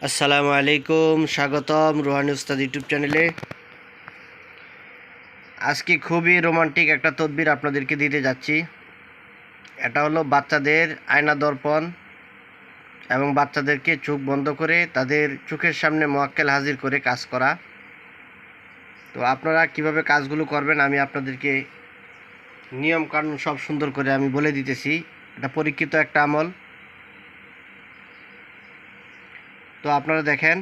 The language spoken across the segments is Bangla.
আসসালামু আলাইকুম, স্বাগতম রুহানি উস্তাদ ইউটিউব চ্যানেলে। আজকে খুবই রোমান্টিক একটা তদবির আপনাদেরকে দিতে যাচ্ছি। এটা হলো বাচ্চাদের আয়না দর্পণ এবং বাচ্চাদেরকে চোখ বন্ধ করে তাদের চোখের সামনে মোয়াক্কেল হাজির করে কাজ করা। তো আপনারা কিভাবে কাজগুলো করবেন আমি আপনাদেরকে নিয়ম কানুন সব সুন্দর করে আমি বলে দিতেছি। এটা পরীক্ষিত একটা আমল। তো আপনারা দেখেন,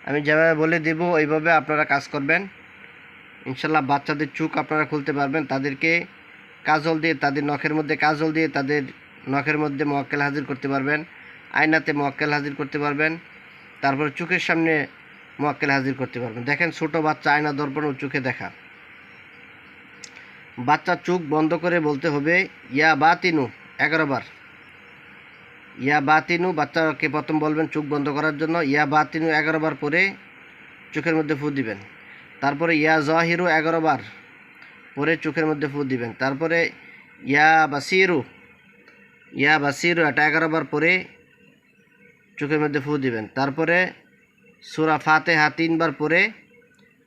আমি যেভাবে বলে দেব ওইভাবে আপনারা কাজ করবেন। ইনশাল্লাহ বাচ্চাদের চোখ আপনারা খুলতে পারবেন। তাদেরকে কাজল দিয়ে, তাদের নখের মধ্যে কাজল দিয়ে তাদের নখের মধ্যে মোয়াক্কেল হাজির করতে পারবেন, আয়নাতে মোয়াক্কেল হাজির করতে পারবেন, তারপরে চোখের সামনে মোয়াক্কেল হাজির করতে পারবেন। দেখেন, ছোট বাচ্চা আয়না দর্পণ ও চোখে দেখা। বাচ্চার চোখ বন্ধ করে বলতে হবে ইয়া বাতিনু 11 বার। ইয়া বাতিনু, বাচ্চাকে প্রথম বলবেন চোখ বন্ধ করার জন্য। ইয়া বাতিনু 11 বার পরে চোখের মধ্যে ফু দিবেন। তারপরে ইয়া জাহিরু 11 বার পরে চোখের মধ্যে ফু দিবেন। তারপরে ইয়া বাসিরু, এটা 11 বার পরে চোখের মধ্যে ফু দিবেন। তারপরে সূরা ফাতিহা 3 বার পরে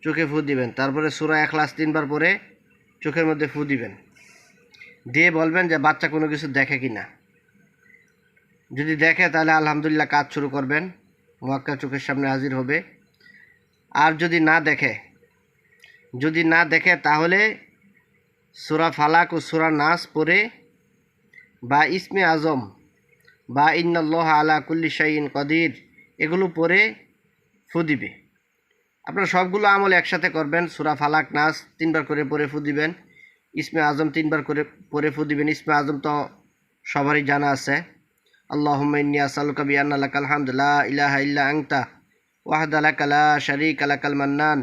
চোখে ফু দিবেন। তারপরে সূরা ইখলাস 3 বার পরে চোখের মধ্যে ফু দিবেন। দিয়ে বলবেন যে বাচ্চা কোনো কিছু দেখে কি না। যদি দেখে তাহলে আলহামদুলিল্লাহ কাজ শুরু করবেন, মোয়াক্কেল চোখের সামনে হাজির হবে। আর যদি না দেখে তাহলে সূরা ফালাক ও সূরা নাস পড়ে বা ইসমে আজম বা ইন্নাল্লাহা আলা কুল্লি শাইইন কদির এগুলো পড়ে ফু দিবে। আপনারা সবগুলো আমল একসাথে করবেন। সূরা ফালাক নাস 3 বার করে পড়ে ফু দিবেন, ইসমে আজম 3 বার করে পড়ে ফু দিবেন। ইসমে আজম তো সবারই জানা আছে। আল্লাহুম্মা ইন্নী আসআলুকা বিআন্না লাকাল হামদু লা ইলাহা ইল্লা আনতা ওয়াহদা লাকা লা শারীকা লাকাল মান্নান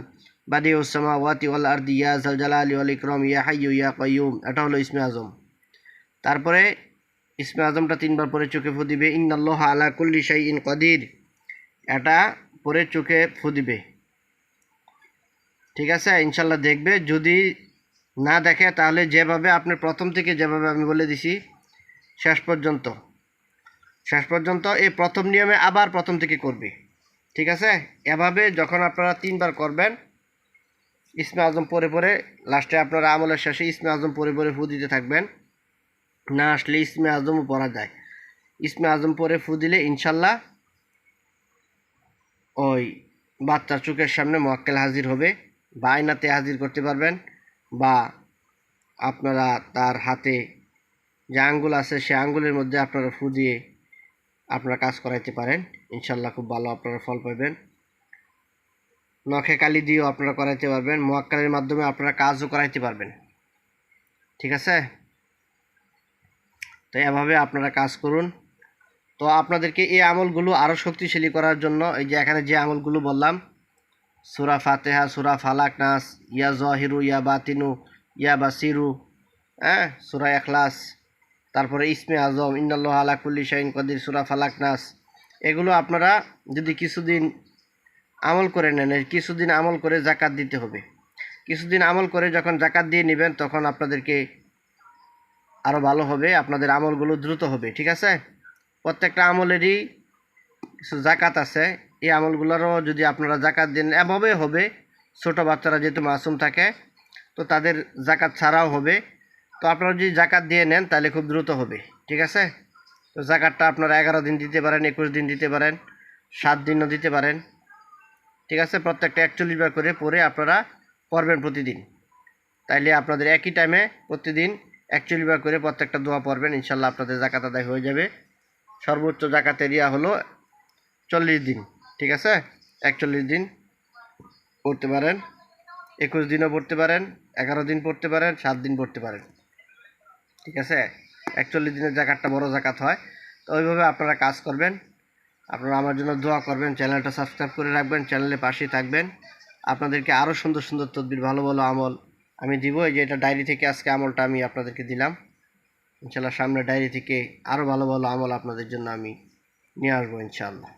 বাদিউস সামাওয়াতি ওয়াল আরদি ইয়া যাল জালালি ওয়াল ইকরাম ইয়া হাইয়্যু ইয়া কাইয়্যুম। এটা হলো ইসমে আজম। তারপরে ইসমে আজমটা 3 বার পরে চোখে ফু দিবে। ইন্নাল্লাহা আলা কুল্লি শাইইন কদির, এটা পরে চোখে ফু দিবে। ঠিক আছে, ইনশাল্লাহ দেখবে। যদি না দেখে তাহলে যেভাবে আপনি প্রথম থেকে যেভাবে আমি বলে দিছি শেষ পর্যন্ত এই প্রথম নিয়মে আবার প্রথম থেকে করবে। ঠিক আছে, এভাবে যখন আপনারা 3 বার করবেন, ইসমে আজম পরে পরে লাস্টে আপনারা আমলের শেষে ইসমে আজম পরে পরে ফু দিতে থাকবেন। না আসলে ইসমে আজমও পড়া যায়। ইসমে আজম পরে ফু দিলে ইনশাল্লাহ ওই বাচ্চার চোখের সামনে মোয়াক্কেল হাজির হবে, বা আয়নাতে হাজির করতে পারবেন, বা আপনারা তার হাতে যে আঙ্গুল আছে সে আঙ্গুলের মধ্যে আপনারা ফু দিয়ে আপনারা কাজ করাইতে পারেন। ইনশাল্লাহ খুব ভালো আপনারা ফল পাবেন। নখে কালি দিয়েও আপনারা করাইতে পারবেন, মোয়াক্কেলের মাধ্যমে আপনারা কাজও করাইতে পারবেন। ঠিক আছে, তো এভাবে আপনারা কাজ করুন। তো আপনাদেরকে এই আমলগুলো আরও শক্তিশালী করার জন্য এই যে এখানে যে আমলগুলো বললাম, সূরা ফাতিহা, সূরা ফালাক নাস, ইয়া জাহিরু ইয়া বাতিনু ইয়া বাসিরু, সূরা ইখলাস, তারপরে ইসমে আজম, ইন্নাল্লাহা আলা কুল্লি শাইইন কদির, সূরা ফালাক নাস, এগুলো আপনারা যদি কিছুদিন আমল করে নেন, কিছুদিন আমল করে যাকাত দিতে হবে। কিছুদিন আমল করে যখন যাকাত দিয়ে নেবেন তখন আপনাদেরকে আরও ভালো হবে, আপনাদের আমলগুলো দ্রুত হবে। ঠিক আছে, প্রত্যেকটা আমলেরই কিছু জাকাত আছে। এই আমলগুলোরও যদি আপনারা জাকাত দেন এভাবে হবে। ছোট বাচ্চারা যেহেতু মাসুম থাকে, তো তাদের জাকাত ছাড়াও হবে। তো আপনারা যদি জাকাত দিয়ে নেন তাহলে খুব দ্রুত হবে। ঠিক আছে, তো জাকাতটা আপনারা 11 দিন দিতে পারেন, 21 দিন দিতে পারেন, 7 দিনও দিতে পারেন। ঠিক আছে, প্রত্যেকটা 41 বার করে পরে আপনারা পড়বেন প্রতিদিন। তাইলে আপনাদের একই টাইমে প্রতিদিন 41 বার করে প্রত্যেকটা দোয়া পড়বেন, ইনশাল্লাহ আপনাদের জাকাত আদায় হয়ে যাবে। সর্বোচ্চ জাকাত এরিয়া হলো 40 দিন। ঠিক আছে, 41 দিন পড়তে পারেন, 21 দিনও পড়তে পারেন, 11 দিন পড়তে পারেন, 7 দিন পড়তে পারেন। ঠিক আছে, 41 দিনের জাকাতটা বড় জাকাত হয়। তো ওইভাবে আপনারা কাজ করবেন। আপনারা আমার জন্য দোয়া করবেন, চ্যানেলটা সাবস্ক্রাইব করে রাখবেন, চ্যানেলের পাশেই থাকবেন। আপনাদেরকে আরও সুন্দর সুন্দর তদবির, ভালো ভালো আমল আমি দিব। এই যে এটা ডায়েরি থেকে আজকে আমলটা আমি আপনাদেরকে দিলাম। ইনশাল্লাহ সামনে ডায়েরি থেকে আরও ভালো ভালো আমল আপনাদের জন্য আমি নিয়ে আসবো ইনশাআল্লাহ।